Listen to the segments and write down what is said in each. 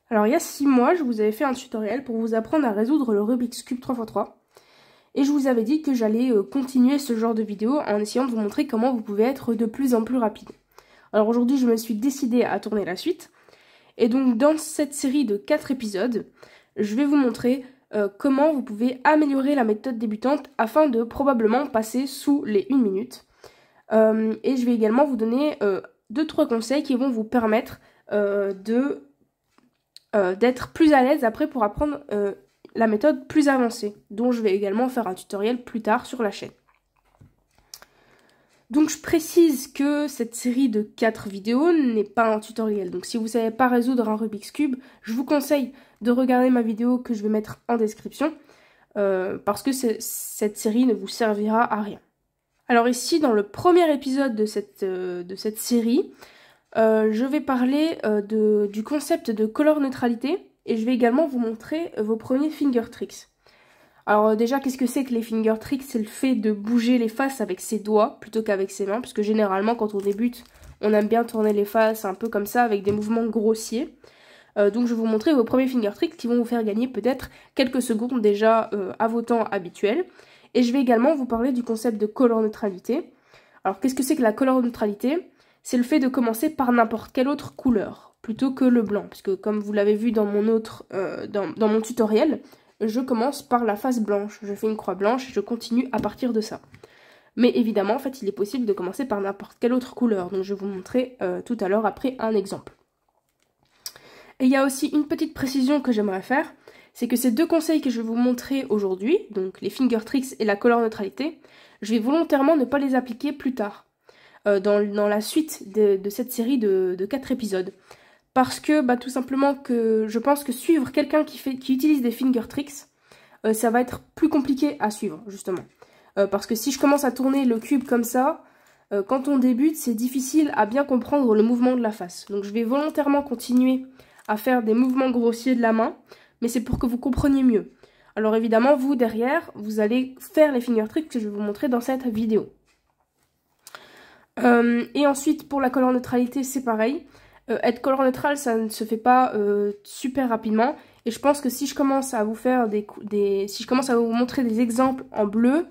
Alors il y a 6 mois, je vous avais fait un tutoriel pour vous apprendre à résoudre le Rubik's Cube 3x3. Et je vous avais dit que j'allais continuer ce genre de vidéo en essayant de vous montrer comment vous pouvez être de plus en plus rapide. Alors aujourd'hui, je me suis décidée à tourner la suite. Et donc dans cette série de 4 épisodes, je vais vous montrer comment vous pouvez améliorer la méthode débutante afin de probablement passer sous les 1 minute. Et je vais également vous donner 2-3 conseils qui vont vous permettre d'être plus à l'aise après pour apprendre la méthode plus avancée, dont je vais également faire un tutoriel plus tard sur la chaîne. Donc je précise que cette série de 4 vidéos n'est pas un tutoriel, donc si vous ne savez pas résoudre un Rubik's Cube, je vous conseille de regarder ma vidéo que je vais mettre en description, parce que cette série ne vous servira à rien. Alors ici, dans le premier épisode de cette série, je vais parler du concept de color neutralité et je vais également vous montrer vos premiers finger tricks. Alors déjà, qu'est-ce que c'est que les finger tricks? C'est le fait de bouger les faces avec ses doigts plutôt qu'avec ses mains, parce que généralement quand on débute, on aime bien tourner les faces un peu comme ça avec des mouvements grossiers. Donc je vais vous montrer vos premiers finger tricks qui vont vous faire gagner peut-être quelques secondes déjà à vos temps habituels. Et je vais également vous parler du concept de color neutralité. Alors qu'est-ce que c'est que la color neutralité? C'est le fait de commencer par n'importe quelle autre couleur, plutôt que le blanc. Parce que comme vous l'avez vu dans dans mon tutoriel, je commence par la face blanche. Je fais une croix blanche et je continue à partir de ça. Mais évidemment, en fait, il est possible de commencer par n'importe quelle autre couleur. Donc je vais vous montrer tout à l'heure après un exemple. Et il y a aussi une petite précision que j'aimerais faire. C'est que ces 2 conseils que je vais vous montrer aujourd'hui, donc les finger tricks et la color neutralité, je vais volontairement ne pas les appliquer plus tard, dans la suite de cette série de 4 épisodes. Parce que tout simplement que je pense que suivre quelqu'un qui utilise des finger tricks, ça va être plus compliqué à suivre, justement. Parce que si je commence à tourner le cube comme ça, quand on débute, c'est difficile à bien comprendre le mouvement de la face. Donc je vais volontairement continuer à faire des mouvements grossiers de la main, mais c'est pour que vous compreniez mieux. Alors évidemment, vous, derrière, vous allez faire les finger tricks que je vais vous montrer dans cette vidéo. Et ensuite, pour la color neutralité, c'est pareil. Être color neutral, ça ne se fait pas super rapidement. Et je pense que si je commence à vous faire si je commence à vous montrer des exemples en bleu,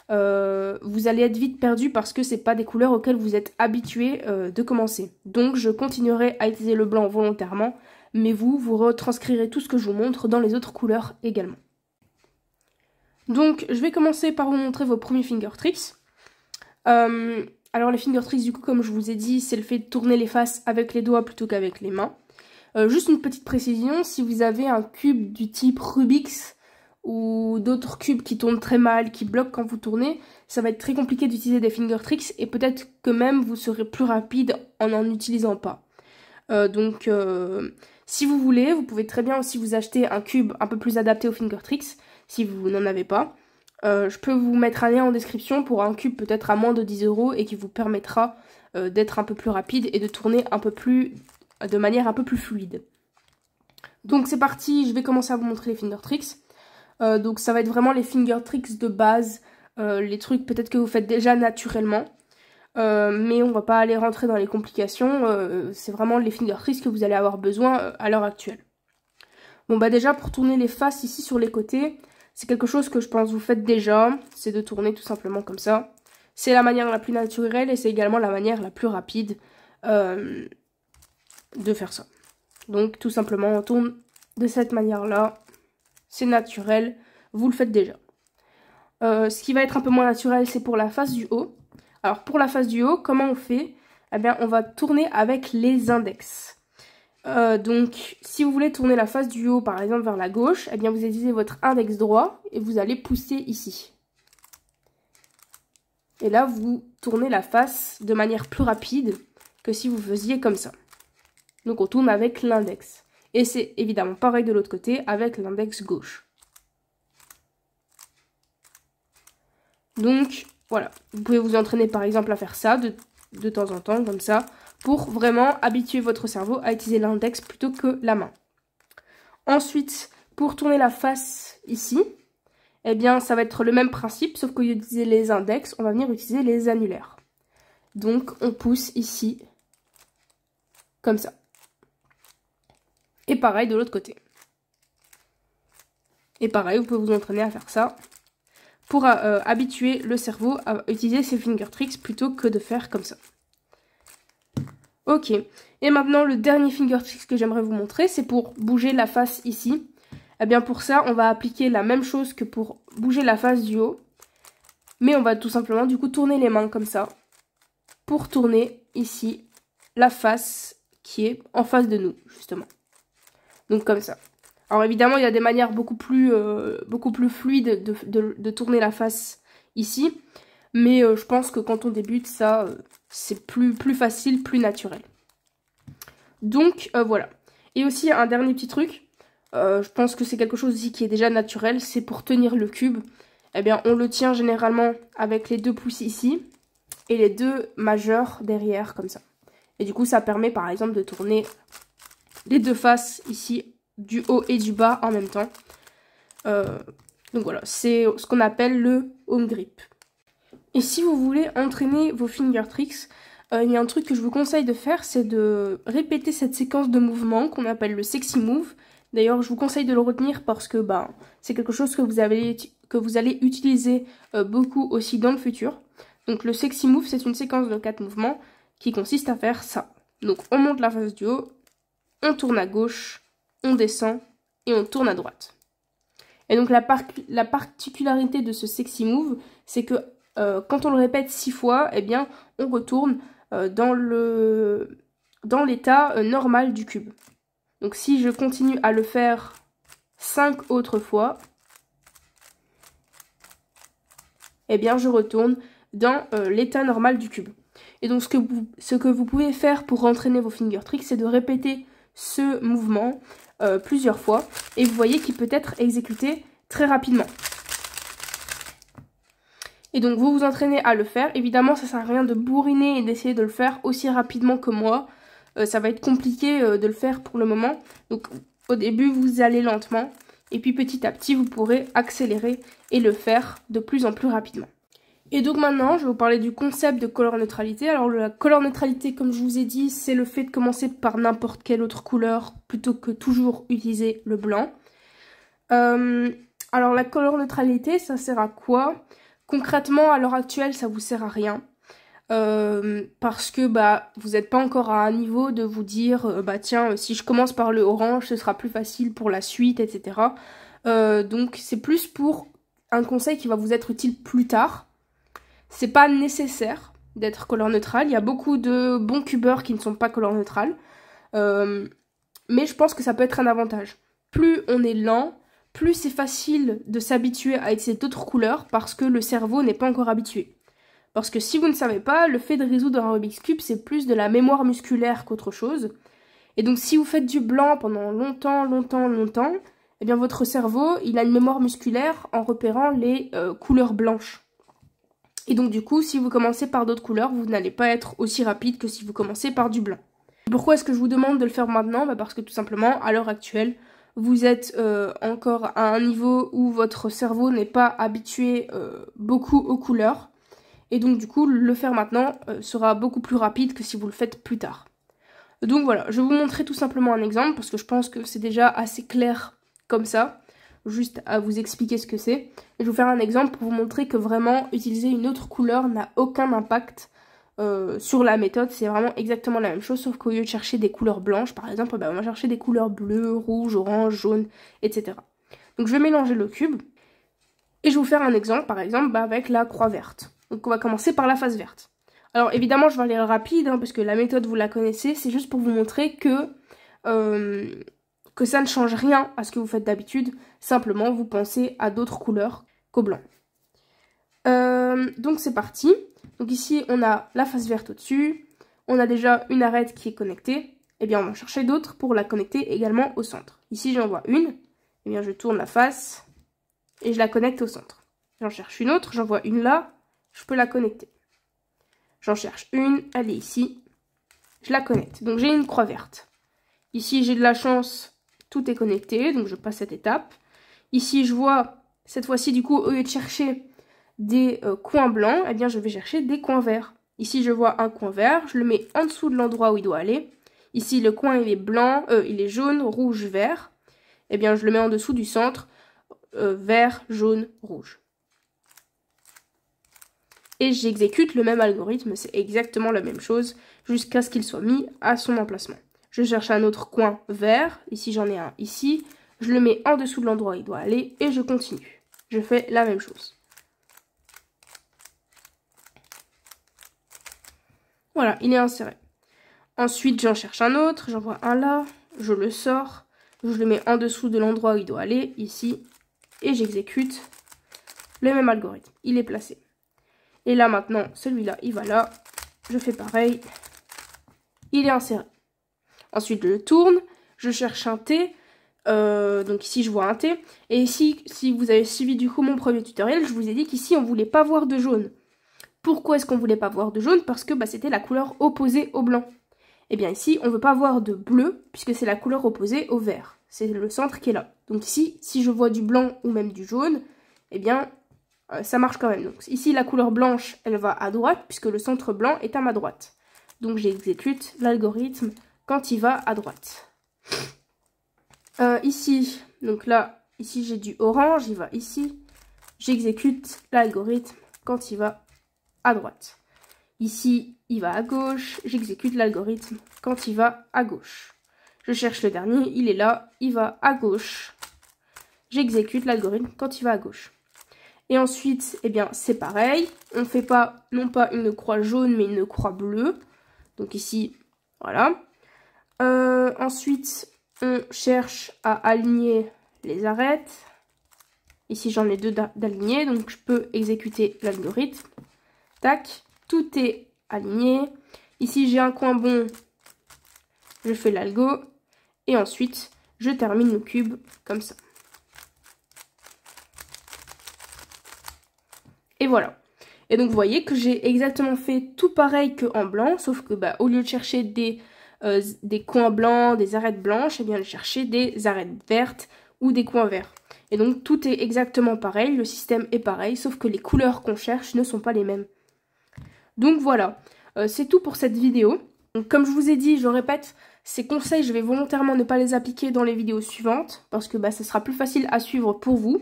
vous allez être vite perdu parce que c'est pas des couleurs auxquelles vous êtes habitué de commencer. Donc je continuerai à utiliser le blanc volontairement, mais vous retranscrirez tout ce que je vous montre dans les autres couleurs également. Donc je vais commencer par vous montrer vos premiers finger tricks. Alors les finger tricks, du coup, comme je vous ai dit, c'est le fait de tourner les faces avec les doigts plutôt qu'avec les mains. Juste une petite précision, si vous avez un cube du type Rubik's ou d'autres cubes qui tournent très mal, qui bloquent quand vous tournez, ça va être très compliqué d'utiliser des finger tricks et peut-être que même vous serez plus rapide en utilisant pas. Donc si vous voulez, vous pouvez très bien aussi vous acheter un cube un peu plus adapté aux finger tricks, si vous n'en avez pas. Je peux vous mettre un lien en description pour un cube peut-être à moins de 10 € et qui vous permettra d'être un peu plus rapide et de tourner de manière un peu plus fluide. Donc c'est parti, je vais commencer à vous montrer les finger tricks. Donc ça va être vraiment les finger tricks de base, les trucs peut-être que vous faites déjà naturellement. Mais on va pas aller rentrer dans les complications, c'est vraiment les finger tricks que vous allez avoir besoin à l'heure actuelle. Bon déjà pour tourner les faces ici sur les côtés, c'est quelque chose que je pense vous faites déjà, c'est de tourner tout simplement comme ça. C'est la manière la plus naturelle et c'est également la manière la plus rapide de faire ça. Donc tout simplement on tourne de cette manière-là, c'est naturel, vous le faites déjà. Ce qui va être un peu moins naturel, c'est pour la face du haut. Alors pour la face du haut, comment on fait? Eh bien on va tourner avec les index. Donc si vous voulez tourner la face du haut par exemple vers la gauche, eh bien vous utilisez votre index droit et vous allez pousser ici. Et là vous tournez la face de manière plus rapide que si vous faisiez comme ça. Donc on tourne avec l'index. Et c'est évidemment pareil de l'autre côté avec l'index gauche. Donc voilà, vous pouvez vous entraîner par exemple à faire ça de temps en temps comme ça, pour vraiment habituer votre cerveau à utiliser l'index plutôt que la main. Ensuite, pour tourner la face ici, eh bien ça va être le même principe, sauf qu'au lieu d'utiliser les index, on va venir utiliser les annulaires. Donc on pousse ici, comme ça. Et pareil de l'autre côté. Et pareil, vous pouvez vous entraîner à faire ça pour habituer le cerveau à utiliser ses finger tricks plutôt que de faire comme ça. Ok, et maintenant le dernier finger trick que j'aimerais vous montrer, c'est pour bouger la face ici. Eh bien pour ça, on va appliquer la même chose que pour bouger la face du haut. Mais on va tout simplement du coup tourner les mains comme ça. Pour tourner ici la face qui est en face de nous, justement. Donc comme ça. Alors évidemment, il y a des manières beaucoup plus fluides de tourner la face ici. Mais je pense que quand on débute, ça, c'est plus facile, plus naturel. Donc voilà. Et aussi un dernier petit truc. Je pense que c'est quelque chose aussi qui est déjà naturel. C'est pour tenir le cube. Eh bien, on le tient généralement avec les 2 pouces ici. Et les 2 majeurs derrière, comme ça. Et du coup, ça permet par exemple de tourner les 2 faces ici, du haut et du bas en même temps. Donc voilà, c'est ce qu'on appelle le home grip. Et si vous voulez entraîner vos finger tricks, il y a un truc que je vous conseille de faire, c'est de répéter cette séquence de mouvements qu'on appelle le sexy move. D'ailleurs, je vous conseille de le retenir parce que c'est quelque chose que vous allez utiliser beaucoup aussi dans le futur. Donc le sexy move, c'est une séquence de 4 mouvements qui consiste à faire ça. Donc on monte la face du haut, on tourne à gauche, on descend et on tourne à droite. Et donc la particularité de ce sexy move, c'est que quand on le répète 6 fois, eh bien on retourne dans l'état normal du cube. Donc si je continue à le faire 5 autres fois, eh bien je retourne dans l'état normal du cube. Et donc ce que vous pouvez faire pour entraîner vos finger tricks, c'est de répéter ce mouvement plusieurs fois. Et vous voyez qu'il peut être exécuté très rapidement. Et donc vous vous entraînez à le faire. Évidemment, ça sert à rien de bourriner et d'essayer de le faire aussi rapidement que moi. Ça va être compliqué de le faire pour le moment. Donc au début, vous allez lentement. Et puis petit à petit, vous pourrez accélérer et le faire de plus en plus rapidement. Et donc maintenant, je vais vous parler du concept de couleur neutralité. Alors la couleur neutralité, comme je vous ai dit, c'est le fait de commencer par n'importe quelle autre couleur plutôt que toujours utiliser le blanc. Alors la couleur neutralité, ça sert à quoi? Concrètement, à l'heure actuelle, ça vous sert à rien. Parce que vous n'êtes pas encore à un niveau de vous dire tiens, si je commence par le orange, ce sera plus facile pour la suite, etc. Donc c'est plus pour un conseil qui va vous être utile plus tard. C'est pas nécessaire d'être couleur neutrale. Il y a beaucoup de bons cubeurs qui ne sont pas couleur neutrale. Mais je pense que ça peut être un avantage. Plus on est lent, plus c'est facile de s'habituer à utiliser d'autres couleurs parce que le cerveau n'est pas encore habitué. Parce que si vous ne savez pas, le fait de résoudre un Rubik's Cube, c'est plus de la mémoire musculaire qu'autre chose. Et donc si vous faites du blanc pendant longtemps, eh bien votre cerveau, il a une mémoire musculaire en repérant les couleurs blanches. Et donc du coup, si vous commencez par d'autres couleurs, vous n'allez pas être aussi rapide que si vous commencez par du blanc. Pourquoi est-ce que je vous demande de le faire maintenant? Parce que tout simplement, à l'heure actuelle, vous êtes encore à un niveau où votre cerveau n'est pas habitué beaucoup aux couleurs. Et donc du coup, le faire maintenant sera beaucoup plus rapide que si vous le faites plus tard. Donc voilà, je vais vous montrer tout simplement un exemple, parce que je pense que c'est déjà assez clair comme ça. Juste à vous expliquer ce que c'est. Et je vais vous faire un exemple pour vous montrer que vraiment, utiliser une autre couleur n'a aucun impact sur la méthode. C'est vraiment exactement la même chose, sauf qu'au lieu de chercher des couleurs blanches, par exemple, on va chercher des couleurs bleues, rouges, orange, jaune, etc. Donc je vais mélanger le cube. Et je vais vous faire un exemple, par exemple, avec la croix verte. Donc on va commencer par la face verte. Alors évidemment, je vais aller rapide, parce que la méthode, vous la connaissez. C'est juste pour vous montrer que ça ne change rien à ce que vous faites d'habitude. Simplement, vous pensez à d'autres couleurs qu'au blanc. Donc c'est parti. Donc ici, on a la face verte au-dessus. On a déjà une arête qui est connectée. Eh bien, on va chercher d'autres pour la connecter également au centre. Ici, j'en vois une. Eh bien, je tourne la face et je la connecte au centre. J'en cherche une autre. J'en vois une là. Je peux la connecter. J'en cherche une. Elle est ici. Je la connecte. Donc, j'ai une croix verte. Ici, j'ai de la chance. Tout est connecté. Donc, je passe cette étape. Ici, je vois, cette fois-ci, du coup, au lieu de chercher des coins blancs, eh bien, je vais chercher des coins verts. Ici, je vois un coin vert. Je le mets en dessous de l'endroit où il doit aller. Ici, le coin, il est blanc, il est jaune, rouge, vert. Eh bien, je le mets en dessous du centre, vert, jaune, rouge. Et j'exécute le même algorithme, c'est exactement la même chose, jusqu'à ce qu'il soit mis à son emplacement. Je cherche un autre coin vert, ici j'en ai un ici, je le mets en dessous de l'endroit où il doit aller, et je continue. Je fais la même chose. Voilà, il est inséré. Ensuite, j'en cherche un autre, j'en vois un là, je le sors, je le mets en dessous de l'endroit où il doit aller, ici, et j'exécute le même algorithme. Il est placé. Et là, maintenant, celui-là, il va là, je fais pareil, il est inséré. Ensuite, je le tourne, je cherche un T, donc ici, je vois un T, et ici, si vous avez suivi du coup mon premier tutoriel, je vous ai dit qu'ici, on ne voulait pas voir de jaune. Pourquoi est-ce qu'on ne voulait pas voir de jaune? Parce que c'était la couleur opposée au blanc. Et bien ici, on ne veut pas voir de bleu, puisque c'est la couleur opposée au vert. C'est le centre qui est là. Donc ici, si je vois du blanc ou même du jaune, eh bien, ça marche quand même. Donc ici, la couleur blanche, elle va à droite, puisque le centre blanc est à ma droite. Donc j'exécute l'algorithme quand il va à droite. Ici, donc là, ici j'ai du orange, il va ici. J'exécute l'algorithme quand il va à droite. Ici, il va à gauche, j'exécute l'algorithme quand il va à gauche. Je cherche le dernier, il est là, il va à gauche. J'exécute l'algorithme quand il va à gauche. Et ensuite, eh bien, c'est pareil. On ne fait pas, non pas une croix jaune, mais une croix bleue. Donc ici, voilà. Ensuite, on cherche à aligner les arêtes. Ici, j'en ai deux d'alignés, donc je peux exécuter l'algorithme. Tac, tout est aligné. Ici, j'ai un coin bon, je fais l'algo. Et ensuite, je termine le cube comme ça. Et voilà. Et donc, vous voyez que j'ai exactement fait tout pareil qu'en blanc, sauf que au lieu de chercher des coins blancs, des arêtes blanches, eh bien, je cherchais des arêtes vertes ou des coins verts. Et donc, tout est exactement pareil, le système est pareil, sauf que les couleurs qu'on cherche ne sont pas les mêmes. Donc voilà, c'est tout pour cette vidéo. Donc, comme je vous ai dit, je répète, ces conseils, je vais volontairement ne pas les appliquer dans les vidéos suivantes, parce que ce sera plus facile à suivre pour vous.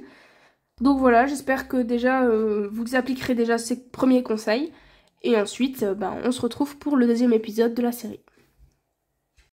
Donc voilà, j'espère que déjà, vous appliquerez déjà ces premiers conseils. Et ensuite, on se retrouve pour le deuxième épisode de la série.